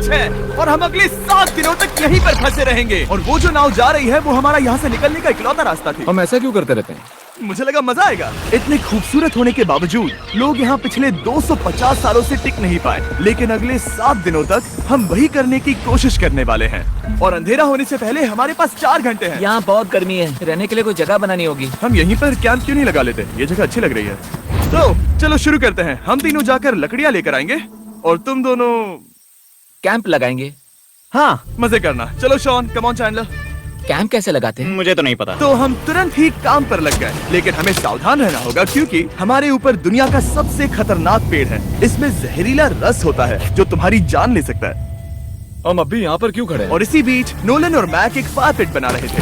बारिश है और हम अगले 7 दिनों तक यहीं पर फंसे रहेंगे। और वो जो नाव जा रही है वो हमारा यहाँ से निकलने का इकलौता रास्ता थी। हम ऐसा क्यों करते रहते हैं? मुझे लगा मजा आएगा। इतने खूबसूरत होने के बावजूद लोग यहाँ पिछले 250 सालों से टिक नहीं पाए, लेकिन अगले 7 दिनों तक हम वही करने की कोशिश करने वाले हैं। और अंधेरा होने से पहले हमारे पास 4 घंटे हैं। यहाँ बहुत गर्मी है, रहने के लिए कोई जगह बनानी होगी। हम यहीं पर कैंप क्यों नहीं लगा लेते? ये जगह अच्छी लग रही है। तो चलो शुरू करते हैं। हम तीनों जाकर लकड़ियाँ लेकर आएंगे और तुम दोनों कैंप लगाएंगे। हाँ, मजे करना। चलो Shawn, come on Chandler. Camp कैसे लगाते हैं? मुझे तो नहीं पता। तो हम तुरंत ही काम पर लग गए, लेकिन हमें सावधान रहना होगा क्योंकि हमारे ऊपर दुनिया का सबसे खतरनाक पेड़ है। इसमें जहरीला रस होता है जो तुम्हारी जान ले सकता है। हम अभी यहाँ पर क्यों खड़े हैं? और इसी बीच नोलन और मैक एक फायर पिट बना रहे थे।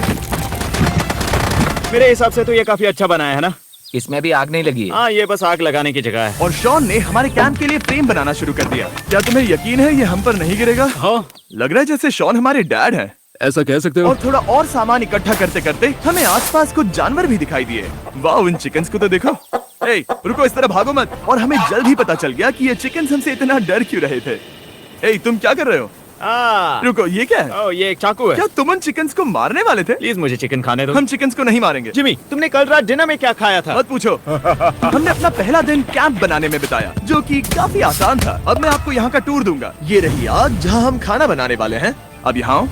मेरे हिसाब से तो ये काफी अच्छा बनाया है ना? इसमें भी आग नहीं लगी है। हाँ, ये बस आग लगाने की जगह है। और शॉन ने हमारे कैंप के लिए फ्रेम बनाना शुरू कर दिया। क्या तुम्हें यकीन है ये हम पर नहीं गिरेगा? हाँ, लग रहा है जैसे शॉन हमारे डैड हैं। ऐसा कह सकते हो? और थोड़ा और सामान इकट्ठा करते करते हमें आसपास कुछ जानवर भी दिखाई दिए। वाह, इन चिकन्स को तो देखो। ए, रुको, इस तरह भागो मत। और हमें जल्द ही पता चल गया कि ये चिकन्स हमसे इतना डर क्यों रहे थे। ए, तुम क्या कर रहे हो? रुको, ये क्या है? ओ, ये एक चाकू है। क्या तुम उन चिकन्स को मारने वाले थे? प्लीज मुझे चिकन खाने दो। हम चिकन्स को नहीं मारेंगे। जिमी, तुमने कल रात डिनर में क्या खाया था? मत पूछो। हमने अपना पहला दिन कैंप बनाने में बिताया, जो कि काफी आसान था। अब मैं आपको यहाँ का टूर दूंगा। ये रही आग जहाँ हम खाना बनाने वाले हैं। अब यहाँ आओ।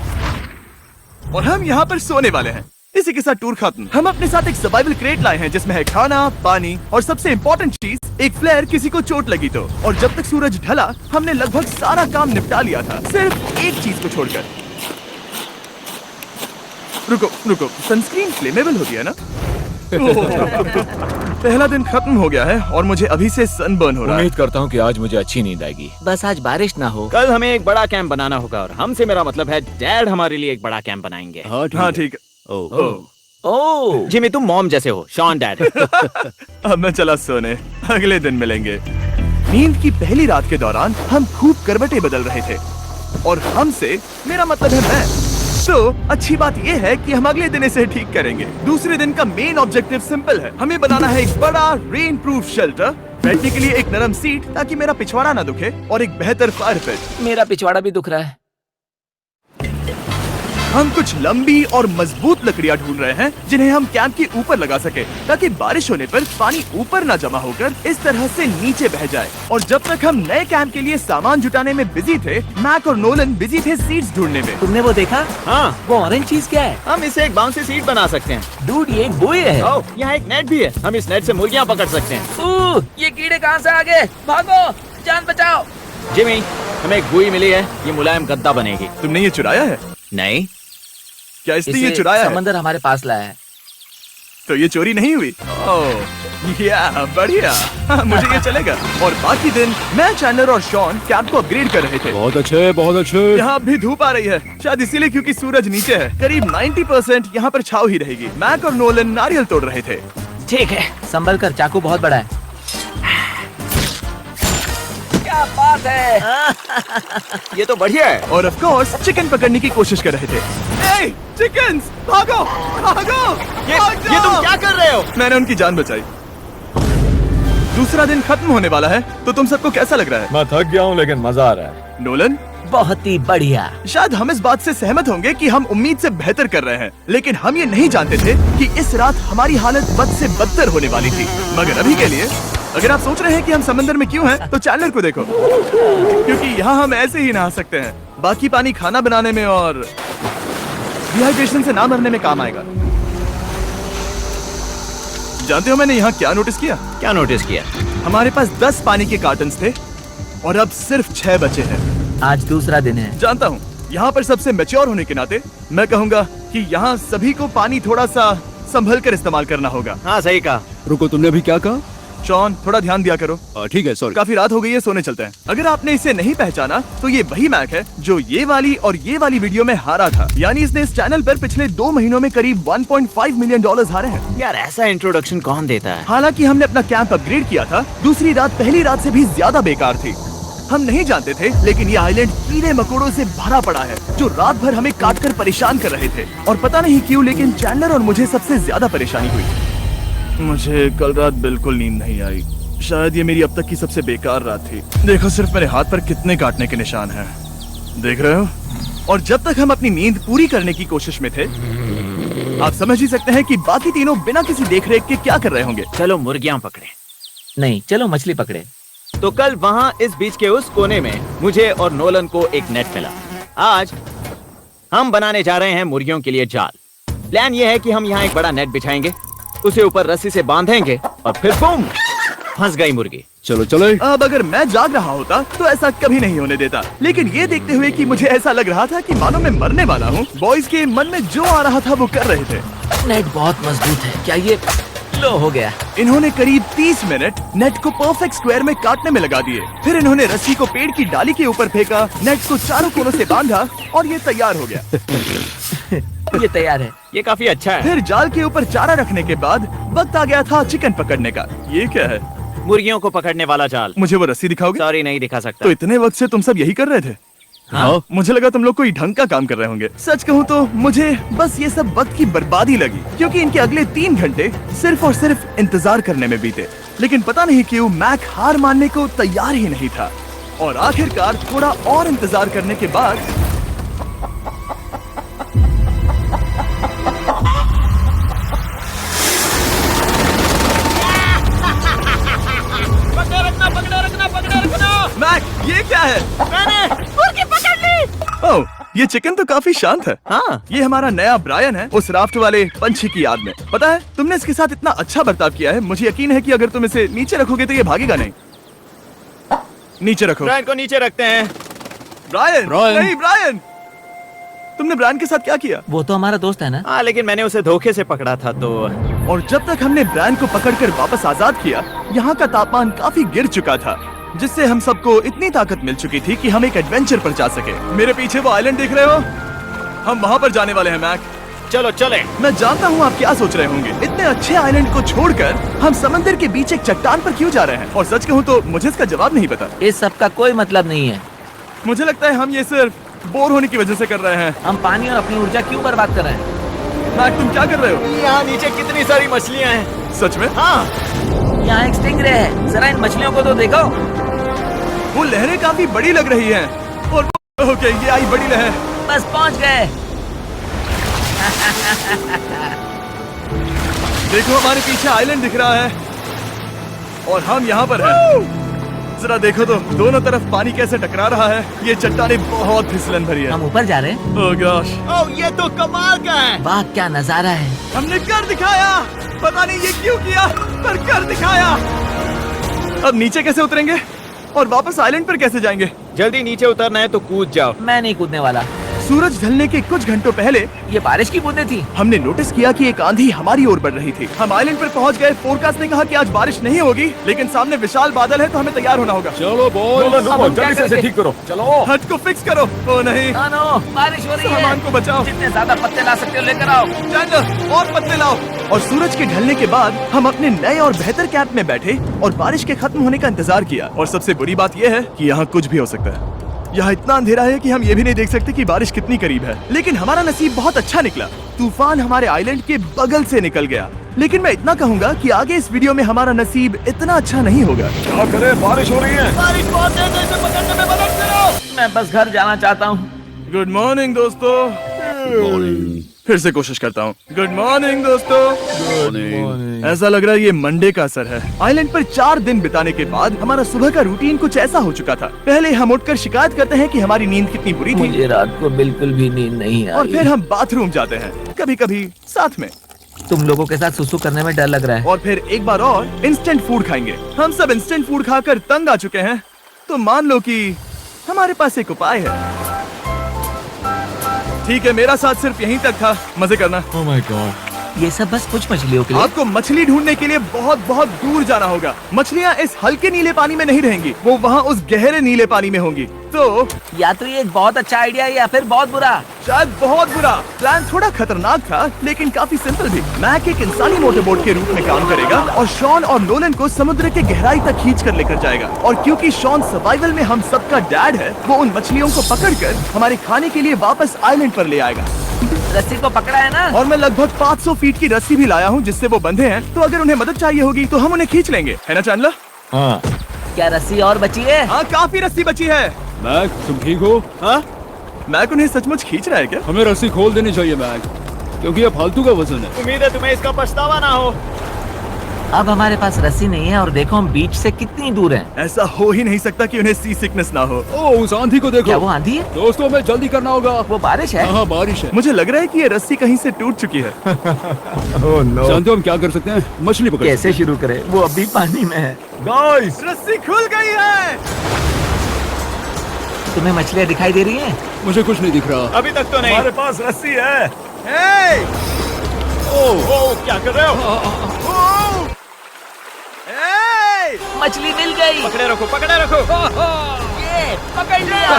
और हम यहाँ पर सोने वाले हैं। इसी के साथ टूर खत्म। हम अपने साथ एक सर्वाइवल क्रेट लाए हैं जिसमें है खाना, पानी और सबसे इम्पोर्टेंट चीज, एक फ्लेयर किसी को चोट लगी तो। और जब तक सूरज ढला हमने लगभग सारा काम निपटा लिया था, सिर्फ एक चीज को छोड़कर। रुको, सनस्क्रीन फ्लेमेबल होती है ना? पहला दिन खत्म हो गया है और मुझे अभी से सनबर्न हो रहा है। उम्मीद करता हूँ कि आज मुझे अच्छी नींद आएगी। बस आज बारिश ना हो। कल हमें एक बड़ा कैंप बनाना होगा और हमसे मेरा मतलब है डैड हमारे लिए एक बड़ा कैंप बनाएंगे। हाँ ठीक है। ओह, जिमी, तुम मॉम जैसे हो, शॉन डैड। अब मैं चला सोने, अगले दिन मिलेंगे। नींद की पहली रात के दौरान हम खूब करवटें बदल रहे थे। और हमसे मेरा मतलब है मैं। तो अच्छी बात यह है कि हम अगले दिन इसे ठीक करेंगे। दूसरे दिन का मेन ऑब्जेक्टिव सिंपल है। हमें बनाना है एक बड़ा रेन प्रूफ शेल्टर, बैठने के लिए एक नरम सीट ताकि मेरा पिछवाड़ा ना दुखे, और एक बेहतर फायर पिट। मेरा पिछवाड़ा भी दुख रहा है। हम कुछ लंबी और मजबूत लकड़ियां ढूंढ रहे हैं जिन्हें हम कैंप के ऊपर लगा सके, ताकि बारिश होने पर पानी ऊपर ना जमा होकर इस तरह से नीचे बह जाए। और जब तक हम नए कैंप के लिए सामान जुटाने में बिजी थे, मैक और नोलन बिजी थे सीड्स ढूंढने में। तुमने वो देखा? हाँ, वो ऑरेंज चीज क्या है? हम इसे एक बाउंसी सीट बना सकते हैं। डूड, ये एक बुए है। ओह, यहाँ एक नेट भी है। हम इस नेट से मुर्गियाँ पकड़ सकते हैं। ये कीड़े कहाँ से आ गए? भागो, जान बचाओ। जिमी, हमें एक बुई मिली है। ये मुलायम गद्दा बनेगी। तुमने ये चुराया है? नहीं, क्या इसने ये चुराया है? समंदर हमारे पास लाया है। तो ये चोरी नहीं हुई? ओह, या बढ़िया। मुझे ये चलेगा। और बाकी दिन मैं, चैंडलर और शॉन कैंप को अपग्रेड कर रहे थे। बहुत अच्छे, बहुत अच्छे। यहाँ भी धूप आ रही है, शायद इसीलिए क्योंकि सूरज नीचे है। करीब 90% यहाँ पर छाव ही रहेगी। मैक और नोलन नारियल तोड़ रहे थे। ठीक है, संभल कर, चाकू बहुत बड़ा है। क्या बात है। ये तो बढ़िया है। और ऑफ कोर्स चिकन पकड़ने की कोशिश कर रहे थे। ए, चिकन्स, भागो, भागो, ये तुम क्या कर रहे हो? मैंने उनकी जान बचाई। दूसरा दिन खत्म होने वाला है, तो तुम सबको कैसा लग रहा है? मैं थक गया हूँ लेकिन मजा आ रहा है। नोलन, बहुत ही बढ़िया। शायद हम इस बात से सहमत होंगे कि हम उम्मीद से बेहतर कर रहे हैं, लेकिन हम ये नहीं जानते थे कि इस रात हमारी हालत बद से बदतर होने वाली थी। मगर अभी के लिए, अगर आप सोच रहे हैं कि हम समंदर में क्यों हैं, तो चैंडलर को देखो, क्योंकि यहाँ हम ऐसे ही नहा सकते हैं। बाकी पानी खाना बनाने में और डिहाइड्रेशन से ना मरने में काम आएगा। जानते हो मैंने यहाँ क्या नोटिस किया? क्या नोटिस किया? हमारे पास 10 पानी के कार्टन्स थे और अब सिर्फ 6 बचे हैं। आज दूसरा दिन है। जानता हूँ, यहाँ पर सबसे मैच्योर होने के नाते मैं कहूँगा कि यहाँ सभी को पानी थोड़ा सा संभल कर इस्तेमाल करना होगा। हाँ, सही कहा। रुको, तुमने अभी क्या कहा? शॉन, थोड़ा ध्यान दिया करो। ठीक है, सॉरी। काफी रात हो गई है, सोने चलते हैं। अगर आपने इसे नहीं पहचाना तो ये वही मैक है जो ये वाली और ये वाली वीडियो में हारा था। यानी इसने इस चैनल पर पिछले 2 महीनों में करीब $1.5 मिलियन हारे हैं। यार, ऐसा इंट्रोडक्शन कौन देता है? हालांकि हमने अपना कैंप अपग्रेड किया था, दूसरी रात पहली रात से भी ज्यादा बेकार थी। हम नहीं जानते थे, लेकिन ये आइलैंड कीड़े मकोड़ों से भरा पड़ा है जो रात भर हमें काट कर परेशान कर रहे थे। और पता नहीं क्यों, लेकिन चैंडलर और मुझे सबसे ज्यादा परेशानी हुई। मुझे कल रात बिल्कुल नींद नहीं आई। शायद ये मेरी अब तक की सबसे बेकार रात थी। देखो सिर्फ मेरे हाथ पर कितने काटने के निशान हैं। देख रहे हो? और जब तक हम अपनी नींद पूरी करने की कोशिश में थे, आप समझ ही सकते हैं कि बाकी तीनों बिना किसी देखरेख के क्या कर रहे होंगे। चलो मुर्गियां पकड़े। नहीं, चलो मछली पकड़े। तो कल वहाँ इस बीच के उस कोने में मुझे और नोलन को एक नेट मिला। आज हम बनाने जा रहे हैं मुर्गियों के लिए जाल। प्लान ये है कि हम यहाँ एक बड़ा नेट बिछाएंगे, उसे ऊपर रस्सी से बांधेंगे और फिर बूम, फंस गई मुर्गी। चलो चलो। अब अगर मैं जाग रहा होता तो ऐसा कभी नहीं होने देता, लेकिन ये देखते हुए कि मुझे ऐसा लग रहा था कि मानो मैं मरने वाला हूँ, बॉयज के मन में जो आ रहा था वो कर रहे थे। नेट बहुत मजबूत है। क्या ये लो हो गया? इन्होंने करीब 30 मिनट नेट को परफेक्ट स्क्वायर में काटने में लगा दिए। फिर इन्होंने रस्सी को पेड़ की डाली के ऊपर फेंका, नेट को चारों कोनों से बांधा और ये तैयार हो गया। ये तैयार है। ये काफी अच्छा है। फिर जाल के ऊपर चारा रखने के बाद वक्त आ गया था चिकन पकड़ने का। ये क्या है? मुर्गियों को पकड़ने वाला जाल। मुझे वो रस्सी दिखाओगे? सॉरी, नहीं दिखा सकता। तो इतने वक्त से तुम सब यही कर रहे थे? हाँ। मुझे लगा तुम लोग कोई ढंग का काम कर रहे होंगे। सच कहूँ तो मुझे बस ये सब वक्त की बर्बादी लगी, क्योंकि इनके अगले 3 घंटे सिर्फ और सिर्फ इंतजार करने में बीते। लेकिन पता नहीं क्यों मैक हार मानने को तैयार ही नहीं था, और आखिरकार थोड़ा और इंतजार करने के बाद मैक, ये क्या है? मैंने मुर्गी पकड़ ली। ओह, ये चिकन तो काफी शांत है। हाँ। ये हमारा नया ब्रायन है, उस राफ्ट वाले पंछी की याद में। पता है, तुमने इसके साथ इतना अच्छा बर्ताव किया है, मुझे यकीन है कि अगर तुम इसे नीचे रखोगे तो ये भागेगा नहीं। नीचे रखो। ब्रायन को नीचे रखते हैं। Brian, Brian. नहीं ब्रायन। तुमने ब्रायन के साथ क्या किया? वो तो हमारा दोस्त है ना। हाँ, लेकिन मैंने उसे धोखे से पकड़ा था तो। और जब तक हमने ब्रायन को पकड़कर वापस आजाद किया, यहाँ का तापमान काफी गिर चुका था, जिससे हम सबको इतनी ताकत मिल चुकी थी कि हम एक एडवेंचर पर जा सके। मेरे पीछे वो आइलैंड देख रहे हो? हम वहाँ पर जाने वाले हैं मैक। चलो चले। मैं जानता हूँ आप क्या सोच रहे होंगे, इतने अच्छे आइलैंड को छोड़कर हम समंदर के बीच एक चट्टान पर क्यों जा रहे हैं? और सच कहूँ तो मुझे इसका जवाब नहीं पता। इस सब का कोई मतलब नहीं है। मुझे लगता है हम ये सिर्फ बोर होने की वजह से कर रहे हैं। हम पानी और अपनी ऊर्जा क्यों बर्बाद कर रहे हैं? मैक, तुम क्या कर रहे हो? यहाँ नीचे कितनी सारी मछलियाँ हैं। सच में? हाँ। यहाँ एक स्टिंगरे है, जरा इन मछलियों को तो देखो। वो लहरें काफी बड़ी लग रही हैं। और ओके, ये आई बड़ी लहर। बस पहुँच गए। देखो, हमारे पीछे आइलैंड दिख रहा है और हम यहाँ पर हैं। जरा देखो तो, दोनों तरफ पानी कैसे टकरा रहा है। ये चट्टानें बहुत फिसलन भरी है। हम ऊपर जा रहे हैं। ओह गॉश, ओह, ये तो कमाल का है। वाह, क्या नजारा है। हमने कर दिखाया। पता नहीं ये क्यों किया, पर कर दिखाया। अब नीचे कैसे उतरेंगे और वापस आइलैंड पर कैसे जाएंगे? जल्दी नीचे उतरना है तो कूद जाओ। मैं नहीं कूदने वाला। सूरज ढलने के कुछ घंटों पहले ये बारिश की बूंदें थी। हमने नोटिस किया कि एक आंधी हमारी ओर बढ़ रही थी। हम आइलैंड पर पहुंच गए। फोरकास्ट ने कहा कि आज बारिश नहीं होगी, लेकिन सामने विशाल बादल है, तो हमें तैयार होना होगा। चलो बॉय, अब हम क्या जल्दी से इसे करेंगे? ठीक करो। चलो। हट को फिक्स करो। ओ नहीं, नो, बारिश हो रही है। सामान को बचाओ। जितने ज्यादा पत्ते ला सकते हो लेकर आओ। चैंडलर, और पत्ते लाओ। और सूरज के ढलने के बाद हम अपने नए और बेहतर कैंप में बैठे और बारिश के खत्म होने का इंतजार किया। और सबसे बुरी बात यह है कि यहाँ कुछ भी हो सकता है। यहाँ इतना अंधेरा है कि हम ये भी नहीं देख सकते कि बारिश कितनी करीब है। लेकिन हमारा नसीब बहुत अच्छा निकला। तूफान हमारे आइलैंड के बगल से निकल गया। लेकिन मैं इतना कहूँगा कि आगे इस वीडियो में हमारा नसीब इतना अच्छा नहीं होगा। क्या करें, बारिश हो रही है। बारिश बहुत तेज है, इसे पकड़ने में मदद करो। मैं बस घर जाना चाहता हूँ। गुड मॉर्निंग दोस्तों। फिर से कोशिश करता हूँ। गुड मॉर्निंग दोस्तों। ऐसा लग रहा है ये मंडे का असर है। आइलैंड पर 4 दिन बिताने के बाद हमारा सुबह का रूटीन कुछ ऐसा हो चुका था। पहले हम उठकर शिकायत करते हैं कि हमारी नींद कितनी बुरी थी, मुझे रात को बिल्कुल भी नींद नहीं और आई। फिर हम बाथरूम जाते हैं, कभी कभी साथ में, तुम लोगों के साथ सुसु करने में डर लग रहा है। और फिर एक बार और इंस्टेंट फूड खाएंगे। हम सब इंस्टेंट फूड खाकर तंग आ चुके हैं, तो मान लो कि हमारे पास एक उपाय है। ठीक है, मेरा साथ सिर्फ यहीं तक था। मजे करना। Oh my God. ये सब बस कुछ मछलियों के लिए। आपको मछली ढूंढने के लिए बहुत बहुत दूर जाना होगा। मछलियाँ इस हल्के नीले पानी में नहीं रहेंगी, वो वहाँ उस गहरे नीले पानी में होंगी। तो या तो ये एक बहुत अच्छा आइडिया है या फिर बहुत बुरा। शायद बहुत बुरा। प्लान थोड़ा खतरनाक था, लेकिन काफी सिंपल भी। मैक एक इंसानी मोटरबोट के रूप में काम करेगा और शॉन और नोलन को समुद्र के गहराई तक खींच कर लेकर जाएगा। और क्योंकि शॉन सर्वाइवल में हम सबका डैड है, वो उन मछलियों को पकड़कर हमारे खाने के लिए वापस आइलैंड पर ले आएगा। रस्सी को पकड़ा है ना? और मैं लगभग 500 फीट की रस्सी भी लाया हूँ जिससे वो बंधे हैं, तो अगर उन्हें मदद चाहिए होगी तो हम उन्हें खींच लेंगे, है ना चैंडलर? हाँ। क्या रस्सी और बची है? हाँ, काफी रस्सी बची है। मैक, तुम ठीक हो? हाँ, मैक उन्हें सचमुच खींच रहा है क्या? हमें रस्सी खोल देनी चाहिए मैक, क्योंकि ये फालतू का वजन है। उम्मीद है तुम्हें इसका पछतावा ना हो। अब हमारे पास रस्सी नहीं है और देखो हम बीच से कितनी दूर हैं। ऐसा हो ही नहीं सकता कि उन्हें सी सिकनेस ना हो। ओ, उस आंधी को देखो। क्या वो आंधी है? दोस्तों, हमें जल्दी करना होगा। वो बारिश है? हाँ, बारिश है। मुझे लग रहा है कि ये रस्सी कहीं से टूट चुकी है। जानते हो हम क्या कर सकते हैं? मछली पकड़। कैसे शुरू करें? वो अभी पानी में है। गाइस, रस्सी खुल गई है। तुम्हें मछलियाँ दिखाई दे रही हैं? मुझे कुछ नहीं दिख रहा। अभी तक तो नहीं। हमारे पास रस्सी है। हे! ओ, क्या कर रहे हो? हे! मछली मिल गई। पकड़े रखो, पकड़े रखो। ये पकड़ लिया।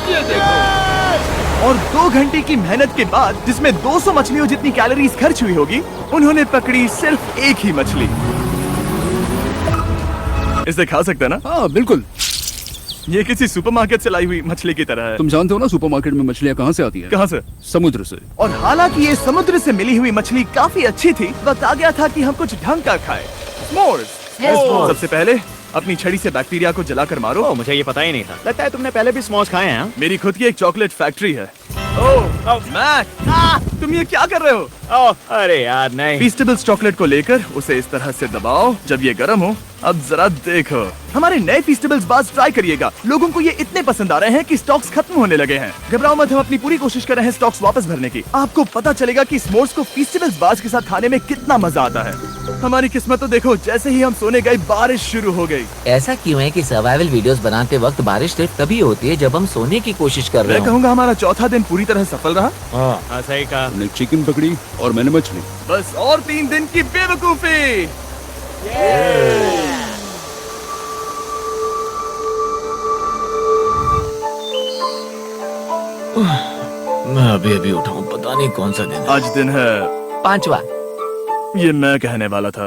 ये देखो। और 2 घंटे की मेहनत के बाद, जिसमें 200 मछलियों जितनी कैलोरीज खर्च हुई होगी, उन्होंने पकड़ी सिर्फ एक ही मछली। इसे खा सकते हैं ना? हाँ, बिल्कुल। ये किसी सुपरमार्केट से लाई हुई मछली की तरह है। तुम जानते हो ना सुपरमार्केट में मछलियाँ कहाँ से आती हैं? कहाँ से? समुद्र से। और हालांकि ये समुद्र से मिली हुई मछली काफी अच्छी थी, वक्त आ गया था कि हम कुछ ढंग का खाएं। s'mores। सबसे पहले अपनी छड़ी से बैक्टीरिया को जलाकर मारो। ओ, मुझे ये पता ही नहीं था। लगता है तुमने पहले भी स्मोक्स खाए हैं। मेरी खुद की एक चॉकलेट फैक्ट्री है। मैक, तुम ये क्या कर रहे हो? अरे यार नहीं। फीस्टेबल्स चॉकलेट को लेकर उसे इस तरह से दबाओ। जब ये गर्म हो, अब जरा देखो। हमारे नए फीस्टेबल्स बार्स ट्राई करिएगा। लोगों को ये इतने पसंद आ रहे हैं कि स्टॉक्स खत्म होने लगे हैं। घबराओ मत, हम अपनी पूरी कोशिश कर रहे हैं स्टॉक्स वापस भरने की। आपको पता चलेगा कि s'mores को फीस्टेबल्स बार्स के साथ खाने में कितना मजा आता है। हमारी किस्मत तो देखो, जैसे ही हम सोने गए बारिश शुरू हो गई। ऐसा क्यों है कि सर्वाइवल वीडियोस बनाते वक्त बारिश सिर्फ तभी होती है जब हम सोने की कोशिश कर रहे मैं हो? कहूँगा हमारा चौथा दिन पूरी तरह सफल रहा। हाँ, सही कहा। हमने चिकन पकड़ी और मैंने मछली। बस और 3 दिन की बेवकूफी। मैं अभी उठा हूँ, पता नहीं कौन सा दिन। आज दिन है 5वां। ये मैं कहने वाला था।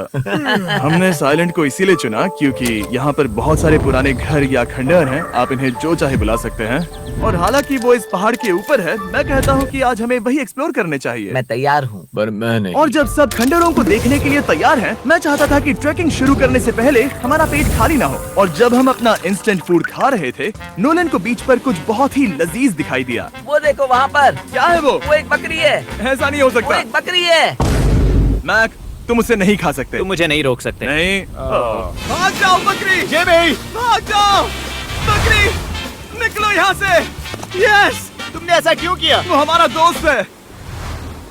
हमने साइलेंट को इसीलिए चुना क्योंकि यहाँ पर बहुत सारे पुराने घर या खंडहर हैं। आप इन्हें जो चाहे बुला सकते हैं। और हालांकि वो इस पहाड़ के ऊपर है, मैं कहता हूँ कि आज हमें वही एक्सप्लोर करने चाहिए। मैं तैयार हूँ। पर मैं नहीं। और जब सब खंडहरों को देखने के लिए तैयार हैं, मैं चाहता था कि ट्रैकिंग शुरू करने से पहले हमारा पेट खाली ना हो। और जब हम अपना इंस्टेंट फूड खा रहे थे, नोलन को बीच पर कुछ बहुत ही लजीज दिखाई दिया। वो देखो वहाँ पर। क्या है वो? वो एक बकरी है। ऐसा नहीं हो वो सकता। एक बकरी है। मैक, तुम उसे नहीं खा सकते। तुम मुझे नहीं रोक सकते। नहीं। भाग जाओ बकरी। ये भी भाग जाओ बकरी, निकलो यहाँ से। यस, तुमने ऐसा क्यों किया? वो हमारा दोस्त है।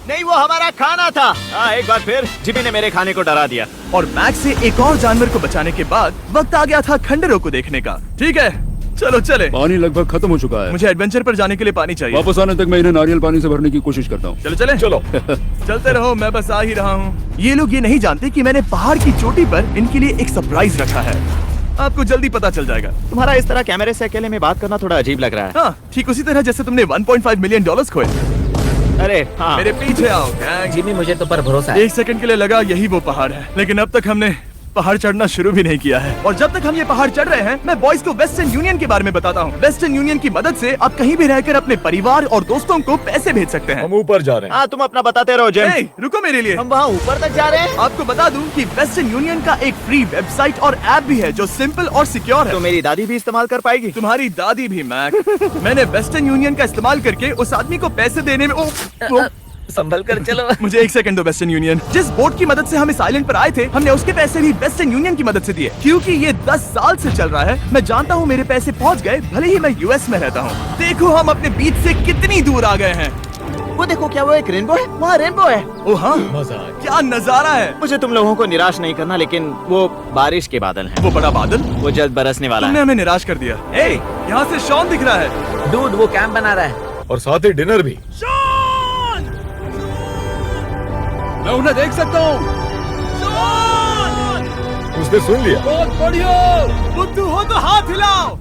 नहीं, वो हमारा खाना था। एक बार फिर जिमी ने मेरे खाने को डरा दिया। और मैक से एक और जानवर को बचाने के बाद वक्त आ गया था खंडहरों को देखने का। ठीक है, चलो चले। पानी लगभग खत्म हो चुका है। मुझे एडवेंचर पर जाने के लिए पानी चाहिए। वापस आने तक मैं इन्हें नारियल पानी से भरने की कोशिश करता हूँ। चलो चले। चलो। चलते रहो, मैं बस आ ही रहा हूँ। ये लोग ये नहीं जानते कि मैंने पहाड़ की चोटी पर इनके लिए एक सरप्राइज रखा है। आपको जल्दी पता चल जाएगा। तुम्हारा इस तरह कैमरे से अकेले में बात करना थोड़ा अजीब लग रहा है। हाँ, ठीक उसी तरह जैसे तुमने $1.5 मिलियन खोए। अरे हाँ। मेरे पीछे आओ गैंग। जिमी, मुझे तो पर भरोसा है। 1 सेकंड के लिए लगा यही वो पहाड़ है, लेकिन अब तक हमने पहाड़ चढ़ना शुरू भी नहीं किया है। और जब तक हम ये पहाड़ चढ़ रहे हैं, मैं बॉयज को वेस्टर्न यूनियन के बारे में बताता हूँ। वेस्टर्न यूनियन की मदद से आप कहीं भी रहकर अपने परिवार और दोस्तों को पैसे भेज सकते हैं। हम ऊपर जा रहे हैं। हाँ, तुम अपना बताते रहो जिम। ए, रुको मेरे लिए। हम वहाँ ऊपर तक जा रहे हैं। आपको बता दूं कि वेस्टर्न यूनियन का एक फ्री वेबसाइट और ऐप भी है जो सिंपल और सिक्योर है। तो मेरी दादी भी इस्तेमाल कर पाएगी। तुम्हारी दादी भी मैक। मैंने वेस्टर्न यूनियन का इस्तेमाल करके उस आदमी को पैसे देने में संभल कर चलो। मुझे 1 सेकंड दो। वेस्टर्न यूनियन, जिस बोट की मदद से हम इस आइलैंड पर आए थे, हमने उसके पैसे भी वेस्टर्न यूनियन की मदद से दिए। क्योंकि ये 10 साल से चल रहा है, मैं जानता हूँ मेरे पैसे पहुँच गए, भले ही मैं यूएस में रहता हूँ। देखो हम अपने बीच से कितनी दूर आ गए हैं। वो देखो, क्या वो एक रेनबो है? वहाँ रेनबो है। ओ हाँ, क्या नजारा है। मुझे तुम लोगों को निराश नहीं करना, लेकिन वो बारिश के बादल हैं। वो बड़ा बादल, वो जल्द बरसने वाला तुमने है। हमें निराश कर दिया। ए, यहाँ से शॉन दिख रहा है। डूड, वो कैंप बना रहा है। और साथ ही डिनर भी। मैं उन्हें देख सकता हूँ। उसने सुन लिया। बहुत बढ़िया। बुद्धू हो तो हाथ हिलाओ।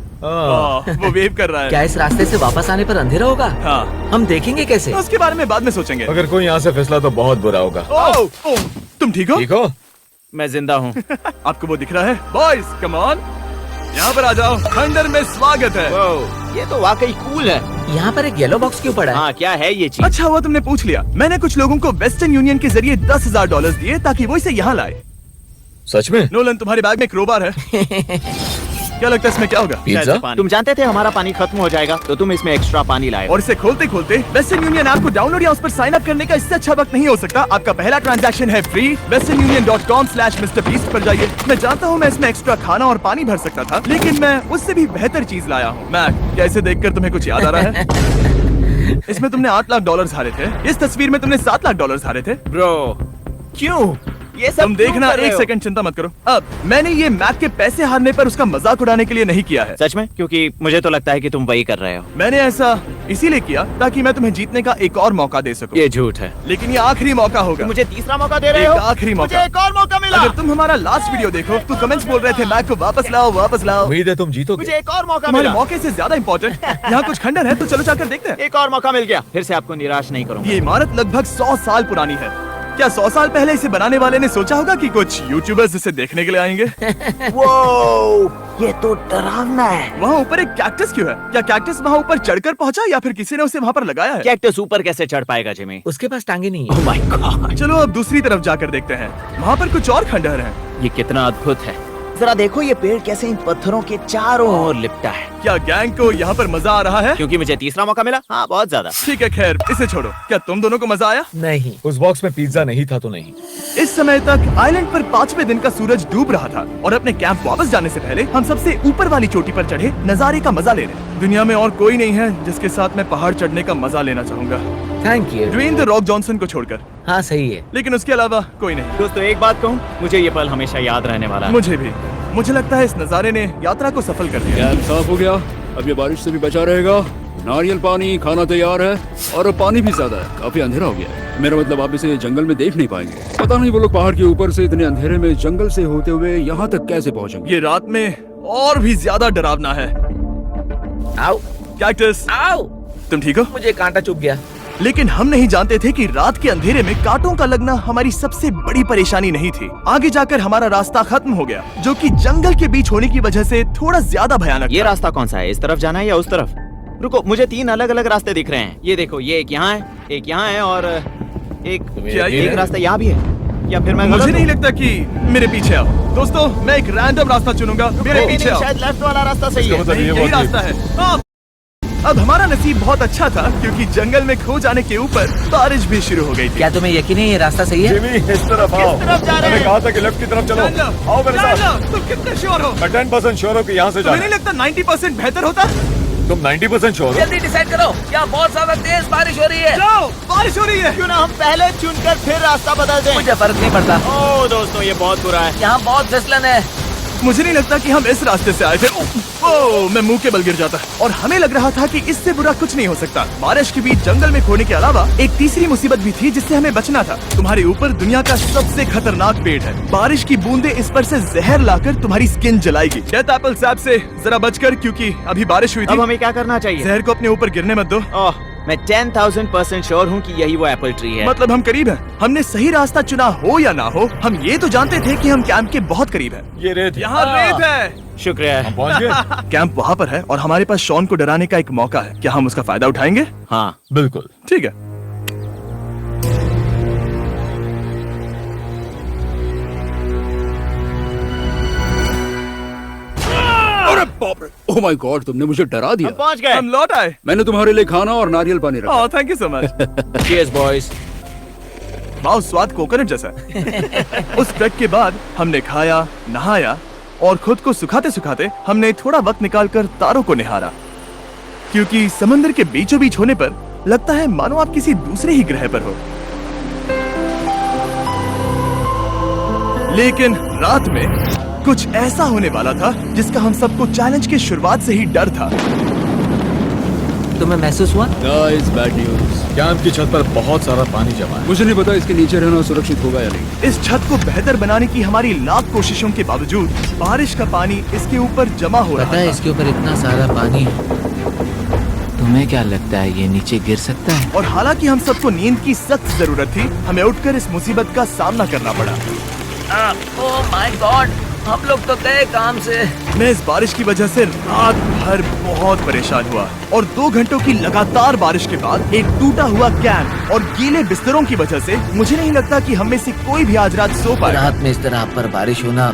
वो वेव कर रहा है। क्या इस रास्ते से वापस आने पर अंधेरा होगा? हाँ, हम देखेंगे कैसे? उसके बारे में बाद में सोचेंगे। अगर कोई यहाँ से फिसला तो बहुत बुरा होगा। ओह, तुम ठीक हो? ठीक हो? मैं जिंदा हूँ। आपको वो दिख रहा है? बॉयज कम ऑन, यहाँ पर आ जाओ। खंडर में स्वागत है। ये तो वाकई कूल है। यहाँ पर एक येलो बॉक्स क्यों पड़ा है? हाँ, क्या है ये चीज? अच्छा हुआ तुमने पूछ लिया। मैंने कुछ लोगों को वेस्टर्न यूनियन के जरिए $10,000 दिए ताकि वो इसे यहाँ लाए। सच में? नोलन, तुम्हारे बैग में क्रोबार है। क्या लगता है इसमें क्या होगा? शायद से पानी। तुम जानते थे हमारा पानी खत्म हो जाएगा तो तुम इसमें एक्स्ट्रा पानी लाए। और इसे खोलते खोलते वेस्टर्न यूनियन ऐप को डाउनलोड या उस पर साइन अप करने का इससे अच्छा वक्त नहीं हो सकता। आपका पहला ट्रांजैक्शन है फ्री। westernunion.com/MrBeast पर जाइए। मैं जानता हूँ मैं इसमें एक्स्ट्रा खाना और पानी भर सकता था, लेकिन मैं उससे भी बेहतर चीज लाया हूँ। मैक, क्या इसे देखकर तुम्हें कुछ याद आ रहा है? इसमें तुमने $8 लाख हारे थे। इस तस्वीर में तुमने $7 लाख हारे थे। ब्रो, क्यों? ये सब तुम देखना, क्यों कर रहे एक हो? सेकंड चिंता मत करो। अब मैंने ये मैक के पैसे हारने पर उसका मजाक उड़ाने के लिए नहीं किया है। सच में? क्योंकि मुझे तो लगता है कि तुम वही कर रहे हो। मैंने ऐसा इसीलिए किया ताकि मैं तुम्हें जीतने का एक और मौका दे सकूं। ये झूठ है। लेकिन ये आखिरी मौका होगा। तुम मुझे तीसरा मौका दे रहे हो? एक आखिरी मौका। मुझे एक और मौका मिला। अगर तुम हमारा लास्ट वीडियो देखो तो कमेंट्स बोल रहे थे मैक को वापस लाओ, वापस लाओ। उम्मीद है तुम जीतोगे। मुझे एक और मौका तुम्हारे मिला। मौके से ज्यादा इम्पोर्टेंट यहाँ कुछ खंडर है, तो चलो जाकर देखते हैं। एक और मौका मिल गया। फिर से आपको निराश नहीं करूंगा। ये इमारत लगभग 100 साल पुरानी है। क्या 100 साल पहले इसे बनाने वाले ने सोचा होगा कि कुछ यूट्यूबर्स इसे देखने के लिए आएंगे? ये तो डरावना है। वहाँ ऊपर एक कैक्टस क्यों है? क्या कैक्टस वहाँ ऊपर चढ़कर पहुँचा या फिर किसी ने उसे वहाँ पर लगाया है? कैक्टस ऊपर कैसे चढ़ पाएगा जिमी? उसके पास टांगे नहीं है। ओह माय गॉड, चलो अब दूसरी तरफ जाकर देखते हैं। वहाँ पर कुछ और खंडहर हैं। ये कितना अद्भुत है। जरा देखो ये पेड़ कैसे इन पत्थरों के चारों ओर लिपटा है। क्या गैंग को यहाँ पर मजा आ रहा है? क्योंकि मुझे तीसरा मौका मिला। हाँ, बहुत ज्यादा। ठीक है, खैर इसे छोड़ो। क्या तुम दोनों को मजा आया? नहीं। उस बॉक्स में पिज्जा नहीं था तो नहीं। इस समय तक आइलैंड पर 5वें दिन का सूरज डूब रहा था और अपने कैंप वापस जाने से पहले हम सबसे ऊपर वाली चोटी पर चढ़े नजारे का मजा ले रहे। दुनिया में और कोई नहीं है जिसके साथ मैं पहाड़ चढ़ने का मजा लेना चाहूंगा, thank you. Dwayne the Rock Johnson को छोड़कर। हाँ सही है। लेकिन उसके अलावा कोई नहीं। दोस्तों, एक बात कहूँ, मुझे ये पल हमेशा याद रहने वाला है। मुझे भी। मुझे लगता है इस नजारे ने यात्रा को सफल कर दिया। कैंप साफ हो गया, अब ये बारिश से भी बचा रहेगा। नारियल पानी, खाना तैयार है और अब पानी भी ज्यादा है। काफी अंधेरा हो गया है। मेरा मतलब आप इसे जंगल में देख नहीं पाएंगे। पता नहीं वो लोग पहाड़ के ऊपर से इतने अंधेरे में जंगल से होते हुए यहाँ तक कैसे पहुँचेंगे। ये रात में और भी ज्यादा डरावना है। आओ कैक्टस, आओ। तुम ठीक हो? मुझे कांटा चुभ गया। लेकिन हम नहीं जानते थे कि रात के अंधेरे में कांटों का लगना हमारी सबसे बड़ी परेशानी नहीं थी। आगे जाकर हमारा रास्ता खत्म हो गया, जो कि जंगल के बीच होने की वजह से थोड़ा ज्यादा भयानक ये था। रास्ता कौन सा है? इस तरफ जाना है या उस तरफ? रुको, मुझे 3 अलग अलग रास्ते दिख रहे हैं। ये देखो, ये एक यहाँ है, एक यहाँ है और क्या ये एक रास्ता यहाँ भी है। या फिर मैं मुझे गलत नहीं हूँ? लगता कि मेरे पीछे आओ। दोस्तों, मैं एक रैंडम रास्ता चुनूंगा। मेरे नहीं, पीछे नहीं, आओ। शायद लेफ्ट वाला रास्ता सही है। नहीं, यही रास्ता है। अब हमारा नसीब बहुत अच्छा था क्योंकि जंगल में खो जाने के ऊपर बारिश भी शुरू हो गई थी। क्या तुम्हें यकीन है ये रास्ता सही है? जिमी, इस तरफ आओ। तरफ जा रहे मैंने हैं? कहा था कि लेफ्ट की तरफ चलो। जान लो, आओ मेरे जान साथ। लो, तुम कितने श्योर हो? मैं 10% श्योर हूँ कि यहाँ से तुम्हें जाना। नहीं लगता 90% बेहतर होता? तुम 90% श्योर हो? जल्दी डिसाइड करो। क्या बहुत ज्यादा तेज बारिश हो रही है? जाओ, बारिश हो रही है। क्यों ना हम पहले चुनकर फिर रास्ता बदल दें? मुझे फर्क नहीं पड़ता। ओह दोस्तों, ये बहुत बुरा है। यहाँ बहुत फिसलन है। मुझे नहीं लगता कि हम इस रास्ते से आए थे। ओह, मैं मुंह के बल गिर जाता। और हमें लग रहा था कि इससे बुरा कुछ नहीं हो सकता। बारिश के बीच जंगल में खोने के अलावा एक तीसरी मुसीबत भी थी जिससे हमें बचना था। तुम्हारे ऊपर दुनिया का सबसे खतरनाक पेड़ है। बारिश की बूंदें इस पर से जहर लाकर तुम्हारी स्किन जलाएगी। डेथ एप्पल सैप से जरा बचकर, क्योंकि अभी बारिश हुई अब थी। हमें क्या करना चाहिए? जहर को अपने ऊपर गिरने मत दो। ओह, मैं 10,000% श्योर हूँ कि यही वो एप्पल ट्री है। मतलब हम करीब हैं। हमने सही रास्ता चुना हो या ना हो, हम ये तो जानते थे कि हम कैंप के बहुत करीब हैं। ये रेत। यहाँ रेत है। शुक्रिया है। पहुँच गए? कैंप वहाँ पर है और हमारे पास शॉन को डराने का एक मौका है। क्या हम उसका फायदा उठाएंगे? हाँ, बिल्कुल। ठीक है। अरे बाप रे, ओह माय गॉड, तुमने मुझे डरा दिया। हम पहुँच गए। हम लौट आए। मैंने तुम्हारे लिए खाना और नारियल पानी रखा। Oh, thank you so much. Cheers, boys. वाह, स्वाद कोकोनट जैसा है। उस ट्रैक के बाद हमने खाया, नहाया और खुद को सुखाते सुखाते हमने थोड़ा वक्त निकालकर तारों को निहारा, क्योंकि समंदर के बीचों बीच होने पर लगता है मानो आप किसी दूसरे ही ग्रह पर हो। लेकिन रात में कुछ ऐसा होने वाला था जिसका हम सबको चैलेंज की शुरुआत से ही डर था। तुम्हें महसूस हुआ? Guys, bad news. कैंप की छत पर बहुत सारा पानी जमा है। मुझे नहीं पता इसके नीचे रहना सुरक्षित होगा या नहीं। इस छत को बेहतर बनाने की हमारी लाख कोशिशों के बावजूद बारिश का पानी इसके ऊपर जमा हो रहा पता है था। इसके ऊपर इतना सारा पानी है। तुम्हें क्या लगता है ये नीचे गिर सकता है? और हालांकि हम सबको नींद की सख्त जरूरत थी, हमें उठकर इस मुसीबत का सामना करना पड़ा। ओह माय गॉड, हम लोग तो गए काम से। मैं इस बारिश की वजह से रात भर बहुत परेशान हुआ और 2 घंटों की लगातार बारिश के बाद एक टूटा हुआ कैंप और गीले बिस्तरों की वजह से मुझे नहीं लगता कि हम में से कोई भी आज रात सो पाएगा। रात में इस तरह आप पर बारिश होना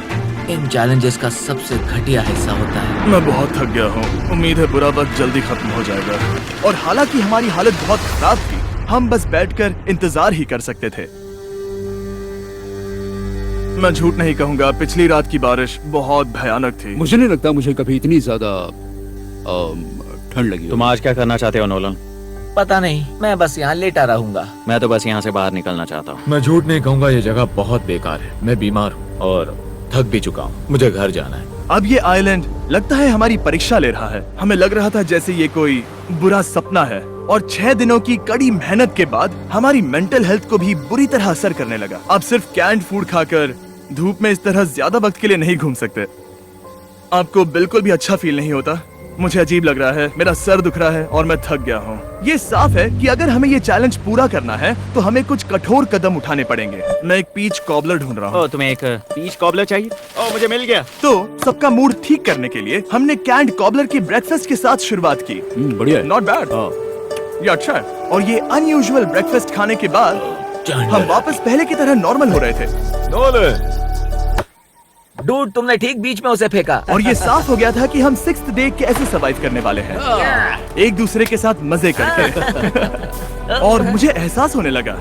इन चैलेंजेस का सबसे घटिया हिस्सा होता है। मैं बहुत थक गया हूँ। उम्मीद है बुरा वक्त जल्दी खत्म हो जाएगा। और हालांकि हमारी हालत बहुत खराब थी, हम बस बैठकर इंतजार ही कर सकते थे। मैं झूठ नहीं कहूंगा, पिछली रात की बारिश बहुत भयानक थी। मुझे नहीं लगता मुझे कभी इतनी ज्यादा ठंड लगी हो। तुम आज क्या करना चाहते हो नोलन? पता नहीं, मैं बस यहाँ लेटा रहूंगा। मैं तो बस यहाँ से बाहर निकलना चाहता हूँ। मैं झूठ नहीं कहूंगा, ये जगह बहुत बेकार है। मैं बीमार हूँ और थक भी चुका हूँ। मुझे घर जाना है। अब ये आइलैंड लगता है हमारी परीक्षा ले रहा है। हमें लग रहा था जैसे ये कोई बुरा सपना है, और 6 दिनों की कड़ी मेहनत के बाद हमारी मेंटल हेल्थ को भी बुरी तरह असर करने लगा। अब सिर्फ कैंड फूड खाकर धूप में इस तरह ज्यादा वक्त के लिए नहीं घूम सकते। आपको बिल्कुल भी अच्छा फील नहीं होता? मुझे अजीब लग रहा है, मेरा सर दुख रहा है और मैं थक गया हूँ। ये साफ है कि अगर हमें ये चैलेंज पूरा करना है तो हमें कुछ कठोर कदम उठाने पड़ेंगे। मैं एक पीच कॉबलर ढूंढ रहा हूँ। तुम्हें एक पीच कॉबलर चाहिए? मुझे मिल गया। तो सबका मूड ठीक करने के लिए हमने कैंड कॉबलर के ब्रेकफास्ट के साथ शुरुआत की। बढ़िया है। नॉट बैड, ये अच्छा है। और ये अनयूजुअल ब्रेकफास्ट खाने के बाद हम वापस पहले की तरह नॉर्मल हो रहे थे। नोलन, डूड, तुमने ठीक बीच में उसे फेंका। और ये साफ हो गया था कि हम 6th डे कैसे सर्वाइव करने वाले हैं, एक दूसरे के साथ मजे करके। और मुझे एहसास होने लगा,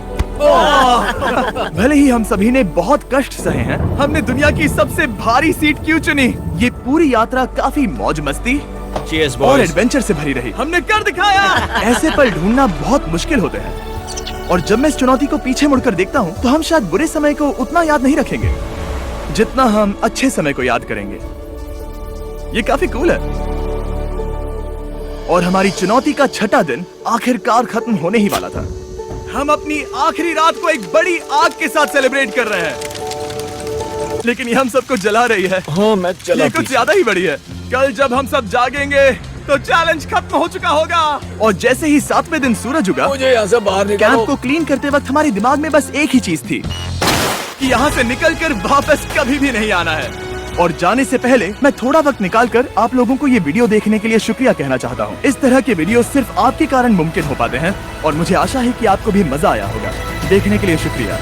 भले ही हम सभी ने बहुत कष्ट सहे हैं, हमने दुनिया की सबसे भारी सीट क्यों चुनी? ये पूरी यात्रा काफी मौज मस्ती Cheers, और boys. एडवेंचर से भरी रही। हमने कर दिखाया। ऐसे पल ढूंढना बहुत मुश्किल होते हैं, और जब मैं इस चुनौती को पीछे मुड़कर देखता हूँ तो हम शायद बुरे समय को उतना याद नहीं रखेंगे जितना हम अच्छे समय को याद करेंगे। ये काफी कूल है। और हमारी चुनौती का 6ठा दिन आखिरकार खत्म होने ही वाला था। हम अपनी आखिरी रात को एक बड़ी आग के साथ सेलिब्रेट कर रहे हैं, लेकिन ये हम सबको जला रही है। हाँ मैं चला ये कुछ ज्यादा ही बड़ी है। कल जब हम सब जागेंगे तो चैलेंज खत्म हो चुका होगा। और जैसे ही 7वें दिन सूरज उगा, मुझे यहाँ से बाहर कैंप निकालो। को क्लीन करते वक्त हमारे दिमाग में बस एक ही चीज थी कि यहाँ से निकलकर वापस कभी भी नहीं आना है। और जाने से पहले मैं थोड़ा वक्त निकालकर आप लोगों को ये वीडियो देखने के लिए शुक्रिया कहना चाहता हूँ। इस तरह के वीडियो सिर्फ आपके कारण मुमकिन हो पाते हैं, और मुझे आशा है कि आपको भी मजा आया होगा। देखने के लिए शुक्रिया।